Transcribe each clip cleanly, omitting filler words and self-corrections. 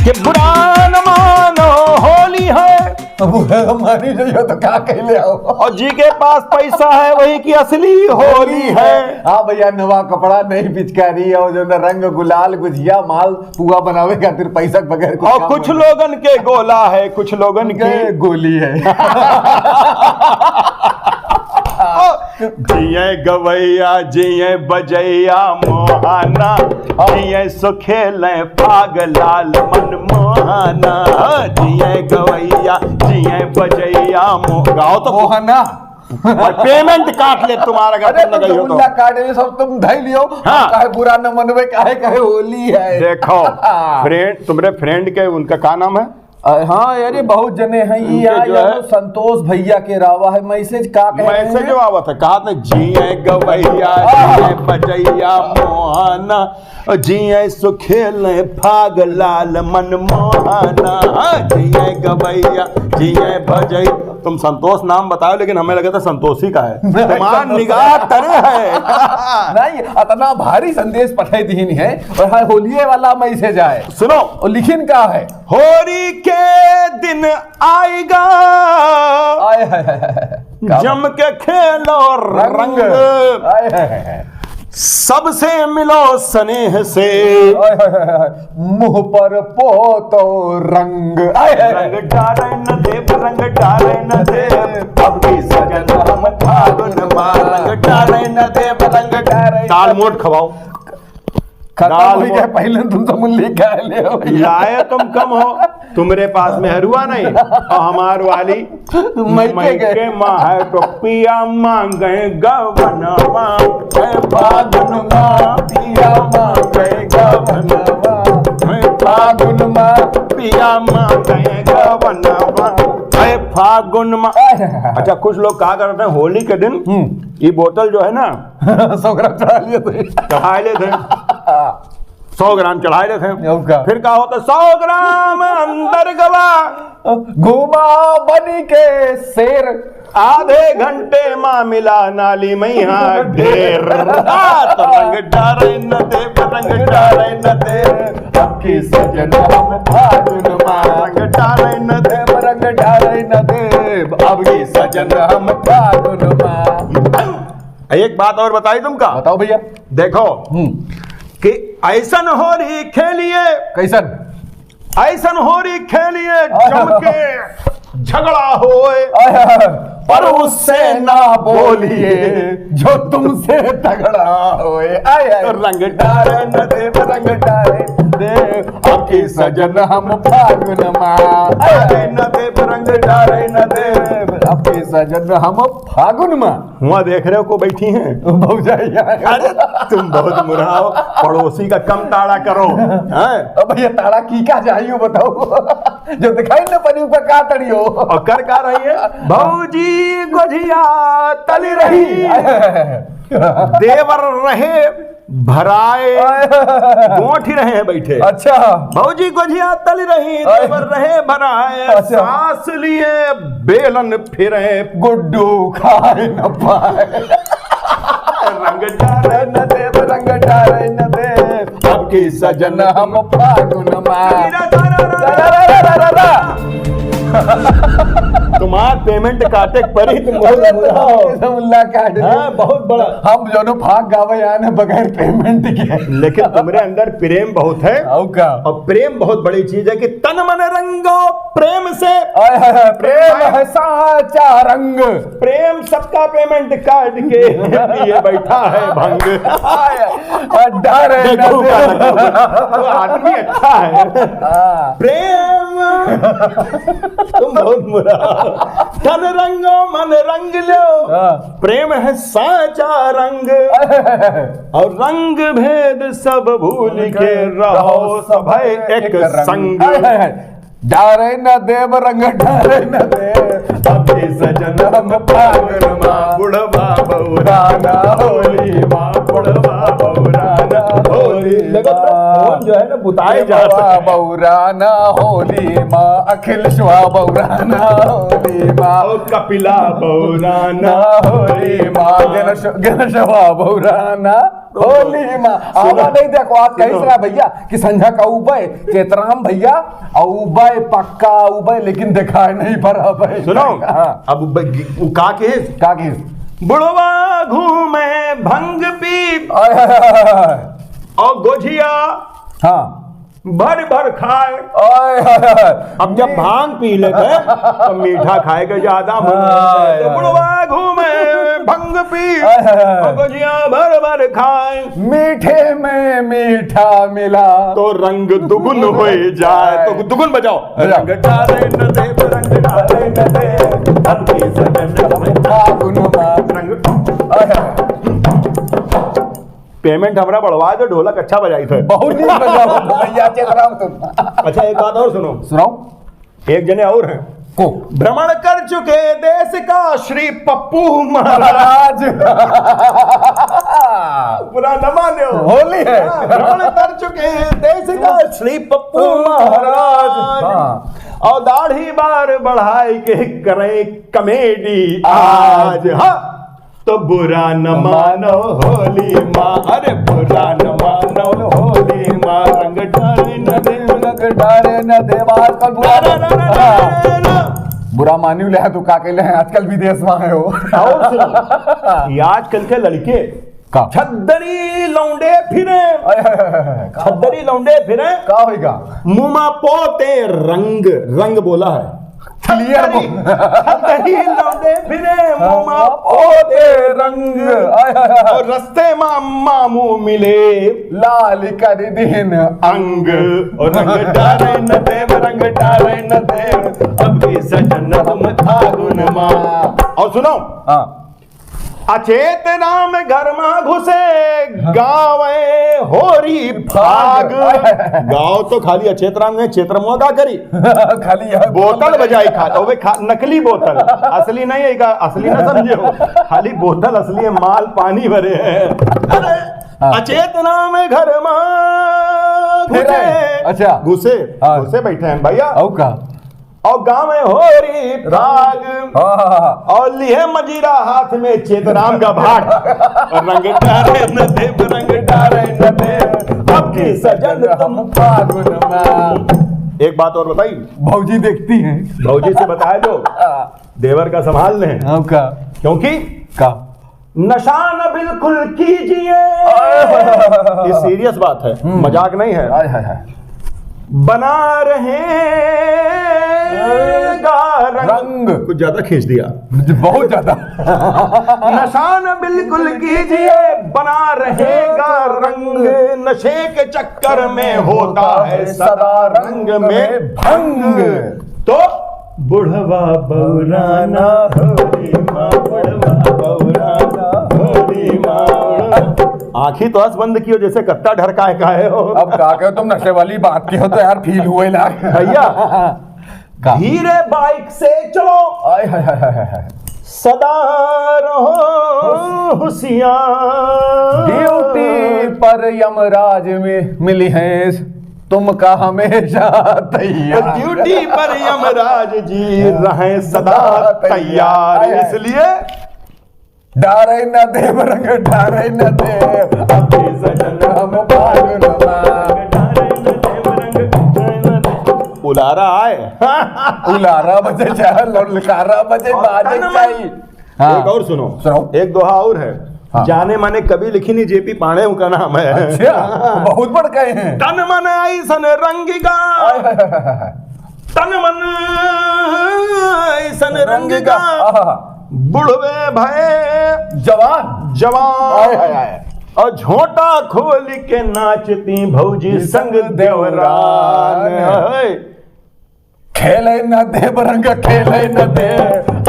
कि बुरा न मानो होली है। अब हमारी नहीं हो तो क्या कह ले आओ। और जी के पास पैसा है वही की असली होली है। हाँ भैया, नवा कपड़ा नहीं पिचकारी और जो न रंग गुलाल गुजिया माल पुआ बनावे खातिर पैसा के बगैर और कुछ लोगन के गोला है, कुछ लोगन के गोली है। जिये गवैया जिये बजैया मोहाना, जिये सुखेले पागलाल मन मोहाना। जिये गवैया जिये बजैया गाओ तो मोहना। और पेमेंट काट ले तुम्हारा। अरे तो काटे सब तुम धै लियो। हाँ। काहे बुरा न मनवे, काहे काहे होली है। देखो फ्रेंड, तुम्हारे फ्रेंड के उनका क्या नाम है? हाँ अरे बहुत जने हैं जो है संतोष भैया के रावा है। मैसेज का मैसेज जो आवा था कहा था जिये गवैया जिये बजैया मोहाना, जिये सुखेले फाग लाल मन मोहाना। जिये गवैया जिये बजैया। तुम संतोष नाम बताओ, लेकिन हमें लगा था संतोषी का है। तुम्हारी निगाह तरे है। नहीं, इतना भारी संदेश पठाई दीन है और हाँ होलिये वाला मैसेज आए। सुनो और लिखिन का है, होली के दिन आएगा आए है जम के खेलो रंग, सबसे मिलो स्नेह से, मुंह पर पोतो रंग। रंग डाले न देव रंग डाले न देव, अब की सजन हम फागुन मां। रंग डाले न देव रंग डाले। ताल मोट खवाओ। खत्म हो गया पहले तुम तो मुल्ली का ले हो। लाए तुम कम हो, तुम्हारे पास मेहरुआ नहीं और हमार वाली के माँ है तो पिया मांगे गवनवा। फागुन माँ पिया मांगे गवनवा, फागुन माँ पिया मांगे गवनवा। फागुन माँ। अच्छा कुछ लोग कहा करते हैं होली के दिन ये बोतल जो है ना 100 ग्राम चढ़ा लिए थे। 100 ग्राम चढ़ाए थे। फिर क्या होता 100 ग्राम अंदर गवा, घुमा बनी के शेर, आधे घंटे माँ मिला नाली मैया ढेर। रंग डारे न दे रंग डारे न दे, आपकी सजन हम फागुन माँ। रंग डारे न दे रंग डारे न दे, आपकी सजन हम फागुन माँ। एक बात और बताई तुमका। बताओ भैया। देखो कि ऐसन हो रही खेलिए, कैसन ऐसन हो रही खेलिए जम के झगड़ा होए, पर उससे ना बोलिए जो तुमसे तगड़ा होए। रंग डारे न दे रंग डारे दे, आपकी सजन हम फागुन माँ। न दे रंग डारे न दे, आपकी सजन हम फागुन माँ। वहाँ देख रहे हो को बैठी हैं भौजाइया। अरे तुम बहुत मुराओ, पड़ोसी का कम ताड़ा करो। अब भैया ताड़ा की का चाहिए बताओ। जो दिखाई न पड़ी ऊपर का तड़ियो और कर का रही है भौजी गोझिया तली रही, देवर रहे भराए गोठी रहे हैं बैठे। अच्छा भौजी गोझिया तली रही, देवर रहे भराए। अच्छा। सास लिए बेलन फिरे, गुड्डू खाए न पाए। रंग डाले न देव रंग डारे न दे, आपकी सजन हम फागुन माँ। तुम्हार पेमेंट काटे परी तुम काट। हाँ, बहुत बड़ा। हम जो भाग गावे आने बगैर पेमेंट के। लेकिन तुम्हारे अंदर प्रेम बहुत है। का और प्रेम बहुत बड़ी चीज है कि तन मन रंगो प्रेम से। प्रेम है साचा रंग। प्रेम सबका पेमेंट काट के ये बैठा है भंग। डरे आदमी अच्छा है। प्रेम तुम बहुत बुरा। तन रंगो मन रंग लो, प्रेम है साचा रंग। और रंग भेद सब भूल के रहो सभै एक संग। डारे न देव रंग डारे न दे, अभी सजन हम फागुन माँ। बुढ़वा बौराना होली माँ, बुढ़वा बौराना होली माँ। जो है ना बुताए जाता बौराना होली माँ, अखिल शिवा बौराना होली माँ। कपिला बौराना होली माँ, गणेशवा बौराना होली माँ आवा नहीं देखो आज कहीं से भैया कि संझा का उबे चेतराम भैया उबे पक्का उबे लेकिन दिखाई नहीं पड़ा भाई। सुनो अब का के बुढ़वा घूमे भंग पी और गोझिया हाँ भर भर खाए। अब जब भांग पी लेते तो मीठा खाएगा ज्यादा तो बुढ़वा घूमे भंग पी और गोझिया भर भर खाए। मीठे में मीठा मिला तो रंग दुगुन हो जाए। तो दुगुन बजाओ। रंग डाले न दे रंग डाले न दे अब की सजन फागुन पेमेंट हमरा बढ़वा दो। ढोलक अच्छा बजाई थे। बहुत नहीं बजाओ भैया चेतराम तुम। अच्छा एक बात और सुनो। सुनाओ। एक जने और हैं को भ्रमण कर चुके देश का श्री पप्पू महाराज। पूरा न माने होली है। भ्रमण कर चुके देश का श्री पप्पू महाराज और दाढ़ी बार बढ़ाई के करें कमेडी आज। हाँ तो बुरा न मानो होली माँ। अरे बुरा न मानो होली माँ। रंग डाले न दे रंग डाले न दे आजकल बुरा मान्यू ले तू का के ले आजकल विदेश में है हो। आजकल के लड़के छद्दरी लौंडे फिरे। छद्दरी लौंडे फिरे का होगा मुमा पोते रंग बोला है क्लियर छद्दरी लौंडे फिरे मुमा पोते रंग और रस्ते मामू मिले लाल कर दिन अंग और रंग डाले न देव रंग डाले न देव अब की सजन हम फागुन माँ। और सुनो अचेत नाम घर में घुसे गावे होरी भाग। गाँव तो खाली अचेत राम ने क्षेत्र में का करी खाली बोतल बजाई नकली बोतल असली नहीं है का असली ना समझे हो। खाली बोतल असली है माल पानी भरे है। अचेत नाम घर में घुसे। अच्छा घुसे बैठे हैं भैया का और गाँव में होरी भाग और लिए मजीरा हाथ में चेतराम का भाग। रंग डाले न देव रंग डाले न देव अब की सजन तुम फागुन में। एक बात और बताई भौजी देखती हैं भौजी से बताया दो देवर का संभाल लें का क्योंकि का नशा न बिल्कुल कीजिए। ये सीरियस बात है मजाक नहीं है। बना रहेगा रंग कुछ ज्यादा खींच दिया बहुत ज्यादा। नशा न बिल्कुल कीजिए बना रहेगा रंग नशे के चक्कर में होता है सदा रंग में भंग। तो बुढ़वा बौराना होली माँ बुढ़वा बौराना होली माँ। आँखी तो बंद की हो जैसे कत्ता ढरकाए काहे हो। अब का कहो तुम नशे वाली बात की हो तो यार फील हुए ना भैया। धीरे बाइक से चलो सदा रहो होशियार। ड्यूटी पर यमराज में मिली है तुम का हमेशा तैयार। ड्यूटी पर यमराज जी रहे सदा तैयार। इसलिए डारे न देव रंग डारे न देव अपनी सजन हम फागुन उलारा आए उलारा बजे चाहे ललकारा बजे बाजे चाहिए। एक और सुनो एक दोहा और है। जाने माने कभी लिखी नहीं जेपी पांडे उनका नाम है। अच्छा बहुत बड़ गए हैं। तन मन ऐसन रंगिगा तन मन ऐसन रंगिगा बुढ़वे भय जवान और झोटा खोल के नाचती भौजी संग देवरान। खेले न देव रंग खेले न दे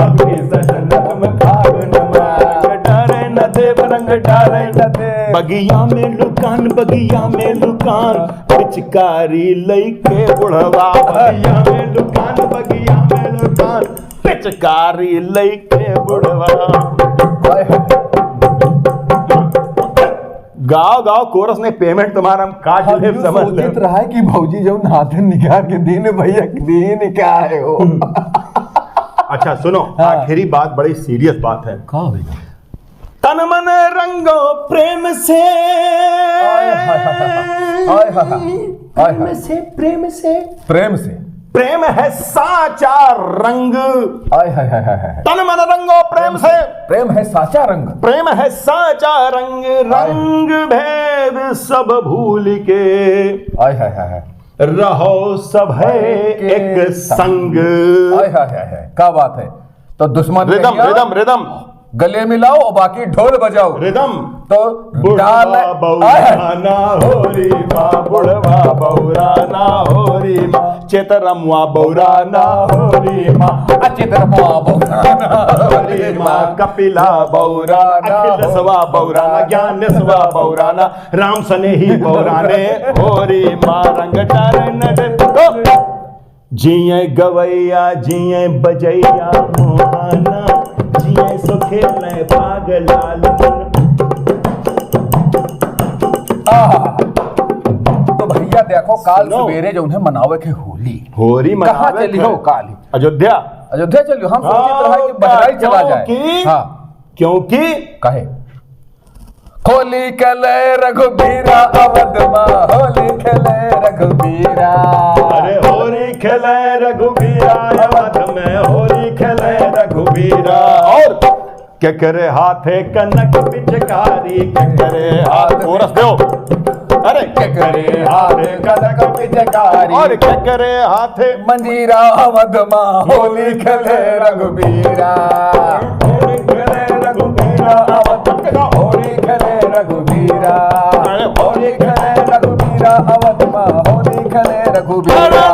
अपनी सजन हम फागुन में। डाले न देव रंग डाले न दे बगिया में लुकान पिचकारी लइके बुढ़वा बगिया में लुकान पिचकारी लइके बुढ़वा। गाँव कोरस ने पेमेंट तुम्हारा काट ले समझ ले रहा है कि भौजी जब नाथन निकाह के दिन भैया दिन क्या है वो। अच्छा सुनो आखिरी बात बड़ी सीरियस बात है। तन मन रंगो प्रेम से, प्रेम से, प्रेम से, प्रेम से, प्रेम है साचा रंग। तन मन रंगो प्रेम से, प्रेम है साचा रंग, प्रेम है साचा रंग, रंग भेद सब भूल के रहो सब है एक संग। क्या बात है। तो दुश्मन रिदम रिदम रिदम गले मिलाओ और बाकी ढोल बजाओ। रिदम तो डाल बौराना होरी माँ, बुढ़वा बौराना होरी माँ, चेतरमुआ बौराना होरी माँ, अचितरमुआ बौराना होरी माँ, कपिला बौराना, अखिलेशवा बौराना, ज्ञानेशवा बौराना, राम सने ही बौराने होरी माँ, रंग डारे नड जिये गवैया जिये बजैया मोहाना, जिये सो खेले पागलाल मन। तो भैया देखो काल सवेरे जो उन्हें मनावे के होली, होली मनावे चली हो काल अयोध्या, अयोध्या चलियो। हम सोचित रहे कि बहराई चला जाए। क्योंकि कहे होली खेले रघुबीरा अवध मां, होली खेले रघुबीरा, अरे होली खेले रघुबीरा अवध में, होली खेले रघुबीरा। और क्या करे हाथे कनक पिचकारी, क्या करे हाथ कोरस दो, अरे क्या करे हाथे कनक पिचकारी, और क्या करे हाथे मंजीरा अवध मां, होली खेले रघुबीरा, होली खेले रघुबीरा अवध में, होली खेले रघुबीरा, होली खेले रघुबीरा अवध मां, होली खेले रघुबीरा।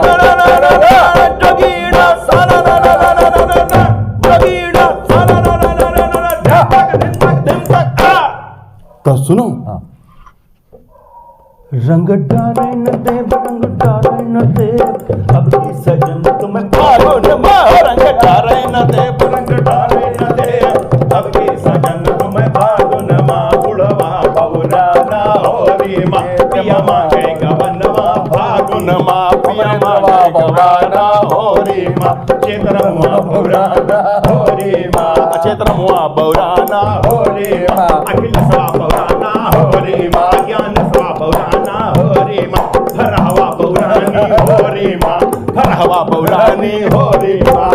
तो सुनो रंग डाले न दे, रंग डाले न दे, अब की सजन तुम्हें पालो न माँ, रंग डाले न दे, रंग डाले न दे, अब की सजन तुम्हें पालो न माँ, बुढ़वा बौराना होरी माँ, पिया मांगे गवनवा फागुन माँ, पिया मांगे गवना होरी माँ, चेतरमुआ बौराना होरी माँ, चेतरमुआ बौराना होरी माँ, अखिलेशवा बौराना होरी माँ, ज्ञानेशवा बौराना होरी माँ, हरहवा बौरानी होरी माँ, हरहवा बौरानी होरी माँ।